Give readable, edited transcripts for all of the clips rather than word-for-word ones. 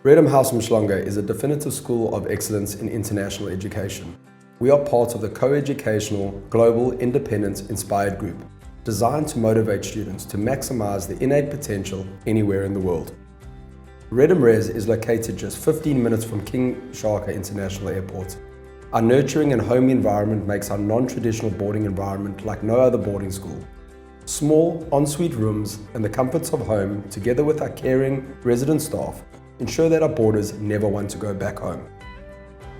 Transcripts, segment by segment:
Reddam House uMhlanga is a definitive school of excellence in international education. We are part of the co-educational, global, independent, inspired group, designed to motivate students to maximize their innate potential anywhere in the world. Reddam Res is located just 15 minutes from King Shaka International Airport. Our nurturing and homey environment makes our non-traditional boarding environment like no other boarding school. Small, ensuite rooms and the comforts of home, together with our caring resident staff, ensure that our boarders never want to go back home.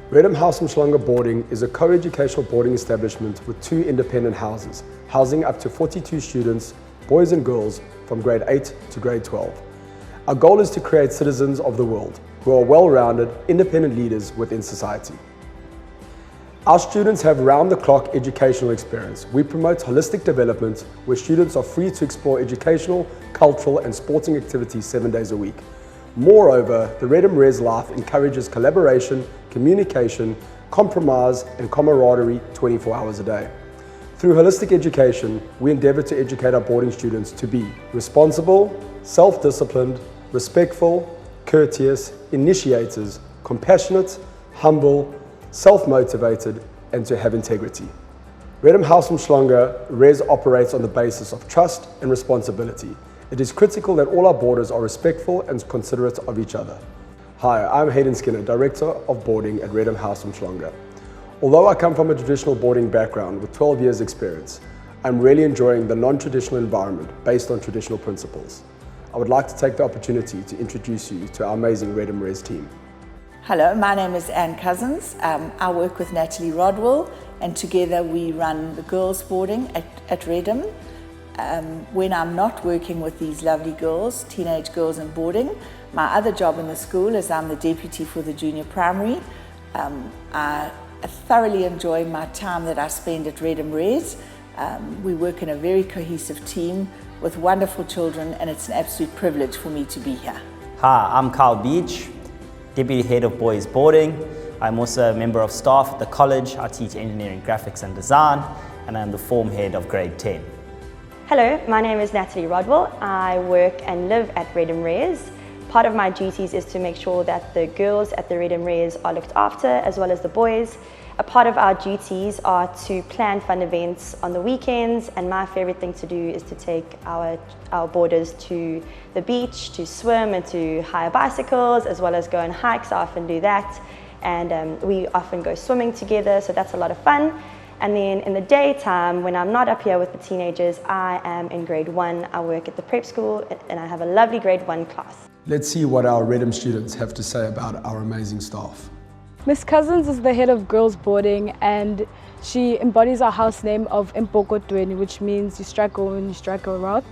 Reddam House uMhlanga Boarding is a co-educational boarding establishment with 2 independent houses, housing up to 42 students, boys and girls, from grade 8 to grade 12. Our goal is to create citizens of the world who are well-rounded, independent leaders within society. Our students have round-the-clock educational experience. We promote holistic development where students are free to explore educational, cultural and sporting activities 7 days a week. Moreover, the Reddam Res life encourages collaboration, communication, compromise and camaraderie 24 hours a day. Through holistic education, we endeavour to educate our boarding students to be responsible, self-disciplined, respectful, courteous, initiators, compassionate, humble, self-motivated and to have integrity. Reddam House uMhlanga Res operates on the basis of trust and responsibility. It is critical that all our boarders are respectful and considerate of each other. Hi, I'm Hadyn Skinner, Director of Boarding at Reddam House uMhlanga. Although I come from a traditional boarding background with 12 years experience, I'm really enjoying the non-traditional environment based on traditional principles. I would like to take the opportunity to introduce you to our amazing Reddam Res team. Hello, my name is Anne Cousins. I work with Natalie Rodwell and together we run the girls boarding at Reddam. When I'm not working with these lovely girls, teenage girls in boarding, my other job in the school is I'm the deputy for the junior primary. I thoroughly enjoy my time that I spend at Reddam Res. We work in a very cohesive team with wonderful children and it's an absolute privilege for me to be here. Hi, I'm Carl Beach, Deputy Head of Boys Boarding. I'm also a member of staff at the college. I teach engineering, graphics and design, and I'm the form head of grade 10. Hello, my name is Natalie Rodwell. I work and live at Reddam Res. Part of my duties is to make sure that the girls at the Reddam Res are looked after, as well as the boys. A part of our duties are to plan fun events on the weekends, and my favorite thing to do is to take our boarders to the beach to swim and to hire bicycles, as well as go on hikes. I often do that, and we often go swimming together, so that's a lot of fun. And then in the daytime, when I'm not up here with the teenagers, I am in grade 1. I work at the prep school and I have a lovely grade 1 class. Let's see what our Reddam students have to say about our amazing staff. Miss Cousins is the head of girls boarding and she embodies our house name of Impokotweni, which means you strike a woman, you strike a rock.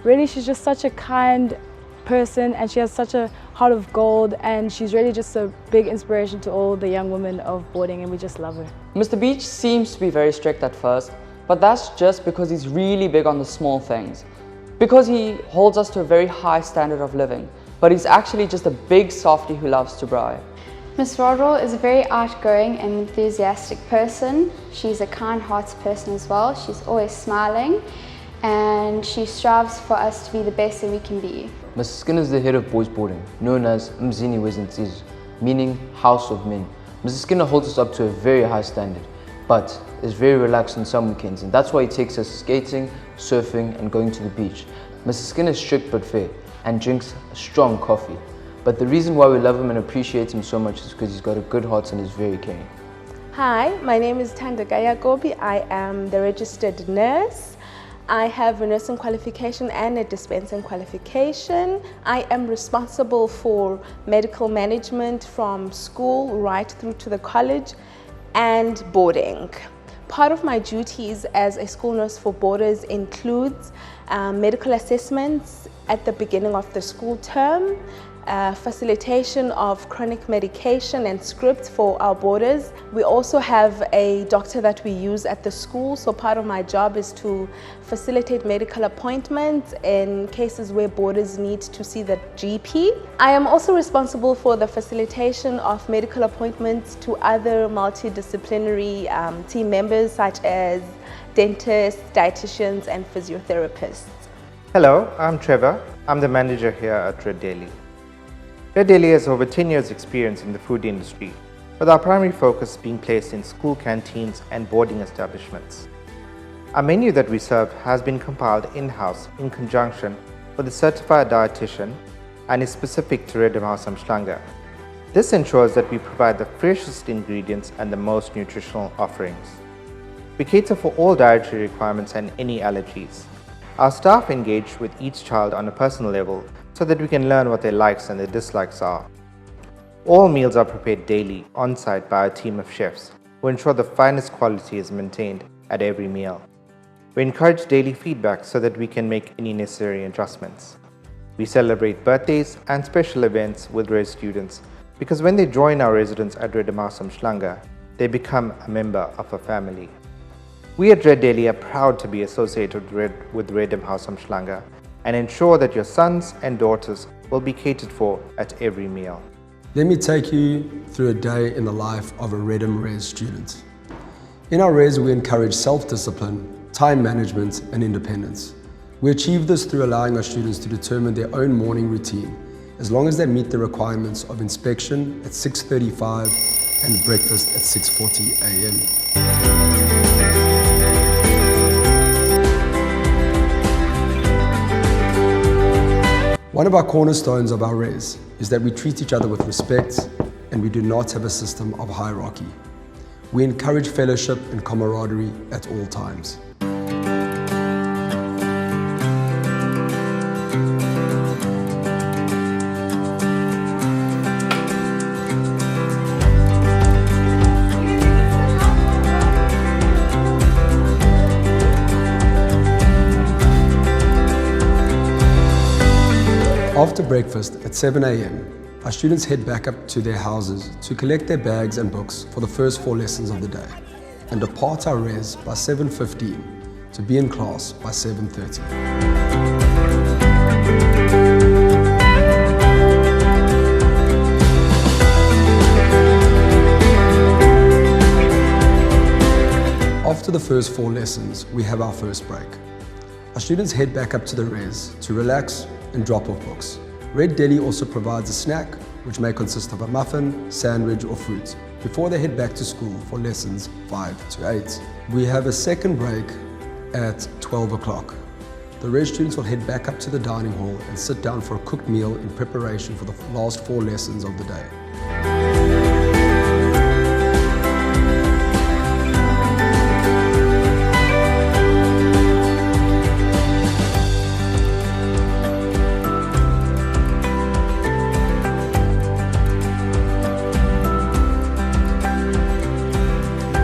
Really, she's just such a kind person and she has such a heart of gold and she's really just a big inspiration to all the young women of boarding and we just love her. Mr. Beach seems to be very strict at first, but that's just because he's really big on the small things. Because he holds us to a very high standard of living, but he's actually just a big softie who loves to braai. Miss Rodwell is a very outgoing and enthusiastic person. She's a kind-hearted person as well. She's always smiling and she strives for us to be the best that we can be. Mrs. Skinner is the head of boys boarding, known as uMzini Residence, meaning house of men. Mrs. Skinner holds us up to a very high standard, but is very relaxed on some weekends, and that's why he takes us skating, surfing and going to the beach. Mrs. Skinner is strict but fair and drinks strong coffee. But the reason why we love him and appreciate him so much is because he's got a good heart and is very caring. Hi, my name is Thandagaya Gobi. I am the registered nurse. I have a nursing qualification and a dispensing qualification. I am responsible for medical management from school right through to the college and boarding. Part of my duties as a school nurse for boarders includes medical assessments at the beginning of the school term, facilitation of chronic medication and scripts for our boarders. We also have a doctor that we use at the school, so part of my job is to facilitate medical appointments in cases where boarders need to see the GP. I am also responsible for the facilitation of medical appointments to other multidisciplinary team members such as dentists, dietitians and physiotherapists. Hello, I'm Trevor. I'm the manager here at Red Daily. Red Daily has over 10 years' experience in the food industry, with our primary focus being placed in school canteens and boarding establishments. Our menu that we serve has been compiled in-house in conjunction with a certified dietitian and is specific to Reddam House uMhlanga. This ensures that we provide the freshest ingredients and the most nutritional offerings. We cater for all dietary requirements and any allergies. Our staff engage with each child on a personal level so that we can learn what their likes and their dislikes are. All meals are prepared daily, on-site by a team of chefs who ensure the finest quality is maintained at every meal. We encourage daily feedback so that we can make any necessary adjustments. We celebrate birthdays and special events with Res students because when they join our residence at Reddam House uMhlanga, they become a member of a family. We at Red Daily are proud to be associated with Reddam House uMhlanga and ensure that your sons and daughters will be catered for at every meal. Let me take you through a day in the life of a Reddam Res student. In our Res, we encourage self-discipline, time management and independence. We achieve this through allowing our students to determine their own morning routine, as long as they meet the requirements of inspection at 6:35 and breakfast at 6:40 a.m. One of our cornerstones of our Res is that we treat each other with respect and we do not have a system of hierarchy. We encourage fellowship and camaraderie at all times. After breakfast at 7 a.m, our students head back up to their houses to collect their bags and books for the first 4 lessons of the day and depart our Res by 7:15 to be in class by 7:30. After the first 4 lessons, we have our first break. Our students head back up to the Res to relax and drop off books. Red Daily also provides a snack, which may consist of a muffin, sandwich or fruit, before they head back to school for lessons 5 to 8. We have a second break at 12 o'clock. The Res students will head back up to the dining hall and sit down for a cooked meal in preparation for the last 4 lessons of the day.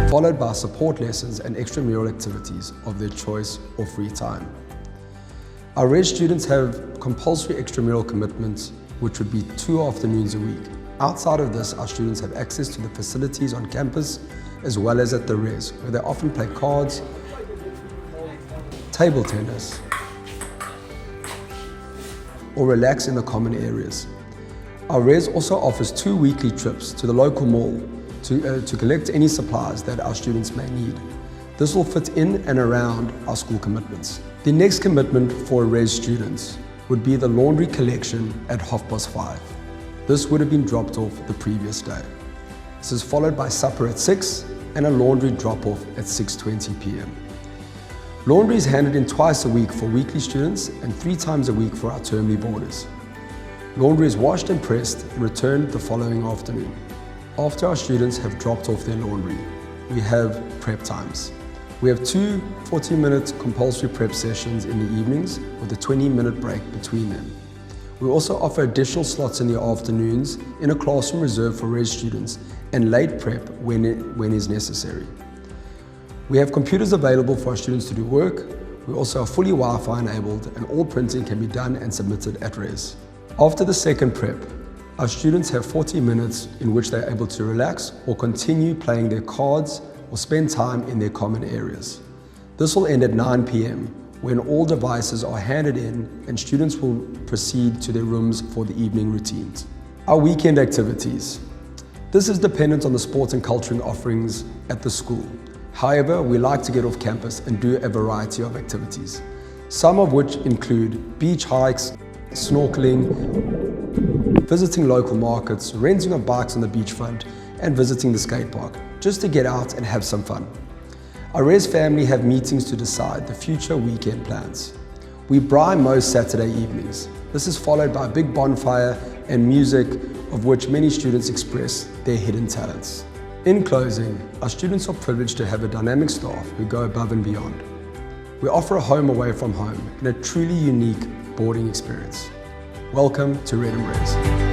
Followed by support lessons and extramural activities of their choice or free time. Our Res students have compulsory extramural commitments, which would be 2 afternoons a week. Outside of this, our students have access to the facilities on campus as well as at the Res, where they often play cards, table tennis, or relax in the common areas. Our Res also offers 2 weekly trips to the local mall to collect any supplies that our students may need. This will fit in and around our school commitments. The next commitment for Res students would be the laundry collection at 5:30. This would have been dropped off the previous day. This is followed by supper at 6 and a laundry drop-off at 6:20 p.m. Laundry is handed in twice a week for weekly students and 3 times a week for our termly boarders. Laundry is washed and pressed and returned the following afternoon. After our students have dropped off their laundry, we have prep times. We have 2 40-minute compulsory prep sessions in the evenings with a 20-minute break between them. We also offer additional slots in the afternoons in a classroom reserved for Res students and late prep when is necessary. We have computers available for our students to do work. We also are fully Wi-Fi enabled and all printing can be done and submitted at Res. After the second prep, our students have 40 minutes in which they are able to relax or continue playing their cards or spend time in their common areas. This will end at 9 p.m. when all devices are handed in and students will proceed to their rooms for the evening routines. Our weekend activities. This is dependent on the sports and culturing offerings at the school. However, we like to get off campus and do a variety of activities, some of which include beach hikes, snorkeling, visiting local markets, renting of bikes on the beachfront, and visiting the skate park, just to get out and have some fun. Our Res family have meetings to decide the future weekend plans. We braai most Saturday evenings. This is followed by a big bonfire and music, of which many students express their hidden talents. In closing, our students are privileged to have a dynamic staff who go above and beyond. We offer a home away from home and a truly unique boarding experience. Welcome to Reddam Res.